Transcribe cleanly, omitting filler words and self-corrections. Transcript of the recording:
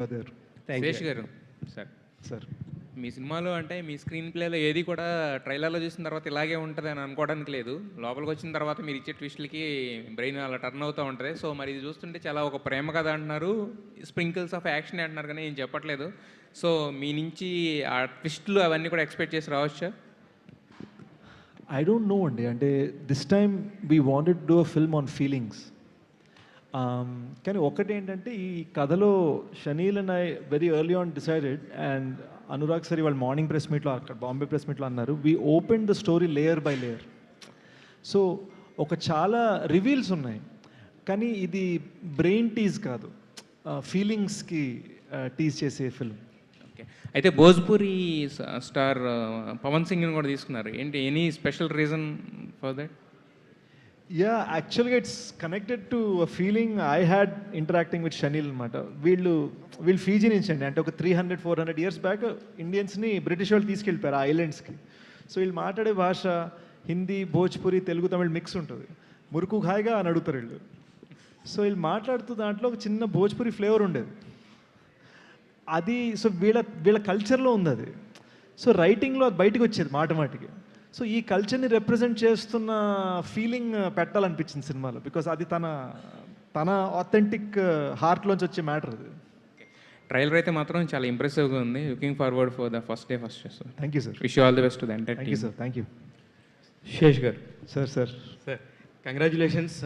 Brother. Sesh గారు sir, sir మీ సినిమాలో అంటే మీ స్క్రీన్ ప్లేలో ఏది కూడా ట్రైలర్లో చూసిన తర్వాత ఇలాగే ఉంటుంది అని అనుకోవడానికి లేదు. లోపలికి వచ్చిన తర్వాత మీరు ఇచ్చే ట్విస్ట్లకి బ్రెయిన్ అలా టర్న్ అవుతూ ఉంటుంది. సో మరి ఇది చూస్తుంటే చాలా ఒక ప్రేమ కథ అంటున్నారు, స్ప్రింకిల్స్ ఆఫ్ యాక్షన్ అంటున్నారు, కానీ ఏం చెప్పట్లేదు. సో మీ నుంచి ఆ ట్విస్ట్లు అవన్నీ కూడా ఎక్స్పెక్ట్ చేసి రావచ్చా? ఐ డోంట్ నో అండి. అంటే this time we wanted do a film on feelings. కానీ ఒకటి ఏంటంటే ఈ కథలో chenille and I very early on decided, and Anurag సరి వాళ్ళు మార్నింగ్ ప్రెస్ మీట్లో అక్కడ బాంబే ప్రెస్ మీట్లో అన్నారు, we open the story layer by layer. So ఒక చాలా రివీల్స్ ఉన్నాయి, కానీ ఇది బ్రెయిన్ టీజ్ కాదు, ఫీలింగ్స్కి టీజ్ చేసే ఫిల్మ్. ఓకే, అయితే భోజ్పురి స్టార్ పవన్ సింగ్ని కూడా తీసుకున్నారు. ఏంటి, any special reason for that? Yeah, యాక్చువల్గా it's connected to a feeling I had interacting with Shaneel అనమాట. వీళ్ళు ఫీజీ నుంచి అండి, అంటే ఒక 300-400 ఇయర్స్ బ్యాక్ ఇండియన్స్ని బ్రిటిష్ వాళ్ళు తీసుకెళ్ళిపోయారు ఆ ఐలాండ్స్కి. సో వీళ్ళు మాట్లాడే భాష హిందీ, భోజ్పురి, తెలుగు, తమిళ్ మిక్స్ ఉంటుంది. మురుకు హాయిగా అని అడుగుతారు వీళ్ళు. సో వీళ్ళు మాట్లాడుతూ దాంట్లో ఒక చిన్న భోజ్పురి ఫ్లేవర్ ఉండేది. అది సో వీళ్ళ కల్చర్లో ఉంది అది. సో రైటింగ్లో అది బయటకు వచ్చేది మాట మాటికి. సో ఈ కల్చర్ని రిప్రజెంట్ చేస్తున్న ఫీలింగ్ పెట్టాలనిపించింది సినిమాలో, బికాస్ అది తన ఆథెంటిక్ హార్ట్లోంచి వచ్చే మ్యాటర్ అది. ట్రైలర్ అయితే మాత్రం చాలా ఇంప్రెసివ్గా ఉంది. Looking forward for the first day first show. Thank you sir. Wish you all the best to the entire thank you sir. Thank you. Sesh గారు సార్ సార్ కంగ్రాచులేషన్స్.